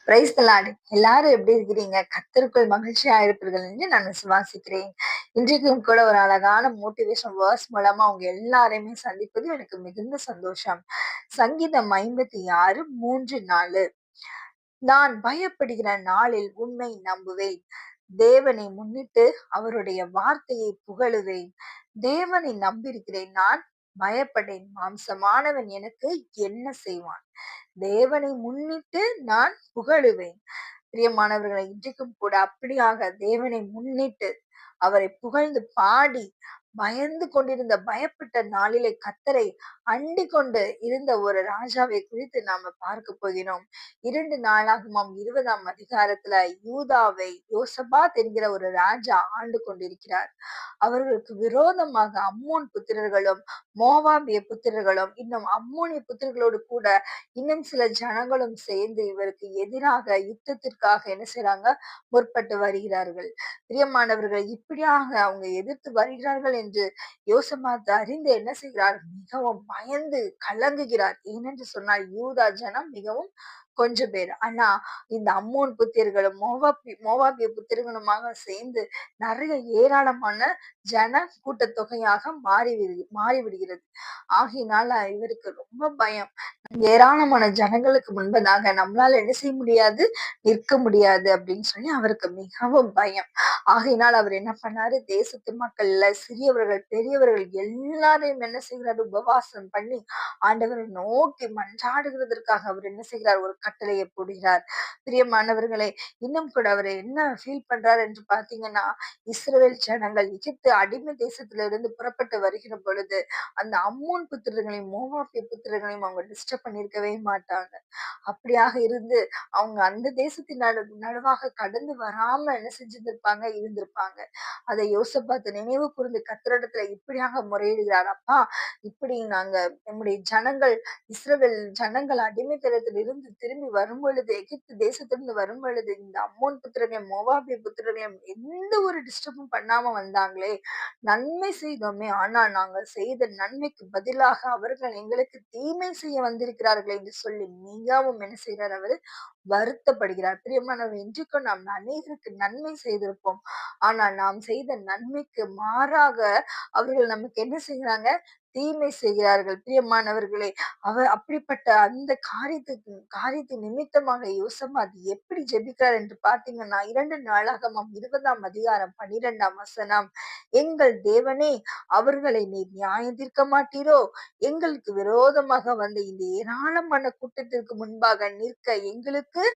Praise the Lord. எல்லாரும் எப்படி இருக்கிறீங்க? கர்த்தருக்குள் மகிழ்ச்சியா இருப்பீர்கள் என்று நான் விசுவாசிக்கிறேன். இன்றைக்கும் கூட ஒரு அழகான மோட்டிவேஷன் வேர்ஸ் மூலமா உங்க எல்லாரையுமே சந்திப்பது எனக்கு மிகுந்த சந்தோஷம். சங்கீதம் 56, 3, 4. நான் பயப்படுகிற நாளில் உம்மை நம்புவேன். தேவனை முன்னிட்டு அவருடைய வார்த்தையை புகழுவேன். தேவனை நம்பியிருக்கிறேன், நான் பயப்படேன். மாம்சமானவன் எனக்கு என்ன செய்வான்? தேவனை முன்னிட்டு நான் புகழுவேன். பிரியமானவர்களை, இன்றைக்கும் கூட அப்படியாக தேவனை முன்னிட்டு அவரை புகழ்ந்து பாடி பயந்து கொண்டிருந்த பயப்பட்ட நாளிலே கர்த்தரை அண்டிக் கொண்டு இருந்த ஒரு ராஜாவை குறித்து நாம பார்க்க போகிறோம். 2 நாளாகமம் 20ஆம் அதிகாரத்துல யூதாவை யோசபாத் என்கிற ஒரு ராஜா ஆண்டு கொண்டிருக்கிறார். அவர்களுக்கு விரோதமாக அம்மோன் புத்திரர்களும் மோவாபிய புத்திரர்களும் இன்னும் அம்மோனிய புத்திரர்களோடு கூட இன்னும் சில ஜனங்களும் சேர்ந்து இவருக்கு எதிராக யுத்தத்திற்காக என்ன செய்றாங்க, முற்பட்டு வருகிறார்கள். பிரியமானவர்கள், இப்படியாக அவங்க எதிர்த்து வருகிறார்கள் என்று யோசபாத் அறிந்து என்ன செய்கிறார், மிகவும் பயந்து கலங்குகிறார். ஏனென்று சொன்னால் யூதா ஜனம் மிகவும் கொஞ்சம் பேர். ஆனா இந்த அம்மோன் புத்திரர்களும் மோவாபிய புத்திரர்களுமாக சேர்ந்து நிறைய ஏராளமான ஜன கூட்டத்தொகையாக மாறிவிடுகிறது. ஆகையினால இவருக்கு ரொம்ப பயம். ஏராளமான ஜனங்களுக்கு முன்பதாக நம்மளால என்ன செய்ய முடியாது, நிற்க முடியாது அப்படின்னு சொல்லி அவருக்கு மிகவும் பயம். ஆகையினால் அவர் என்ன பண்ணாரு, தேசத்து மக்கள்ல சிறியவர்கள் பெரியவர்கள் எல்லாரையும் என்ன செய்கிறார், உபவாசம் பண்ணி ஆண்டவரை நோக்கி மன்றாடுகிறதற்காக அவர் என்ன செய்கிறார், ஒரு கட்டளையை போடுகிறார். பிரியமானவர்களே, இன்னும் கூட அவர் என்ன ஃபீல் பண்றாரு என்று பாத்தீங்கன்னா, இஸ்ரவேல் ஜனங்கள் எகிப்து அடிமை தேசத்துல இருந்து புறப்பட்டு வருகிற பொழுது அந்த அம்மோன் புத்திரர்களையும் மோவாபிய புத்திரர்களையும் அவங்க டிஸ்டர்ப் பண்ணிருக்கவே மாட்டாங்க. அப்படியாக இருந்து அவங்க அந்த தேசத்தின் நடுவாக கடந்து வராம என்ன செஞ்சிருந்திருப்பாங்க, இருந்திருப்பாங்க. அதை யோசபாத் நினைவு கூர்ந்து கர்த்தரிடத்துல இப்படியாக முறையிடுகிறார், அப்பா, இப்படி நாங்க நம்முடைய ஜனங்கள் இஸ்ரவேல் ஜனங்கள் அடிமைத்தனத்தில் இருந்து திரும்பி வரும் பொழுது, எகிப்து தேசத்திலிருந்து வரும் பொழுது இந்த அம்மோன் புத்திரர்களையும் மோவாபிய புத்திரர்களையும் எந்த ஒரு டிஸ்டர்பும் பண்ணாம வந்தாங்களே, நன்மை செய்தோமே, ஆனால் நாங்கள் செய்த நன்மைக்கு பதிலாக அவர்கள் எங்களுக்கு தீமை செய்ய வந்திருக்கிறார்கள் என்று சொல்லி மிகவும் என்ன செய்கிறார், அவரு வருத்தப்படுகிறார். பிரியமானவர், இன்றைக்கும் நாம் அநேகருக்கு நன்மை செய்திருப்போம். ஆனால் நாம் செய்த நன்மைக்கு மாறாக அவர்கள் நமக்கு என்ன செய்கிறாங்க, தீமை செய்கிறார்கள். பிரியமானவர்களே, அவர் அப்படிப்பட்ட அந்த காரியத்தின் நிமித்தமாக யோசபாத் எப்படி ஜெபிக்கிறார் என்று பார்த்தீங்கன்னா, 2 நாளாகமம் 20ஆம் அதிகாரம் 12ஆம் வசனம். எங்கள் தேவனே, அவர்களை நீர் நியாயம் தீர்க்க மாட்டீரோ? எங்களுக்கு விரோதமாக வந்த இந்த ஏராளமான கூட்டத்திற்கு முன்பாக நிற்க எங்களுக்கு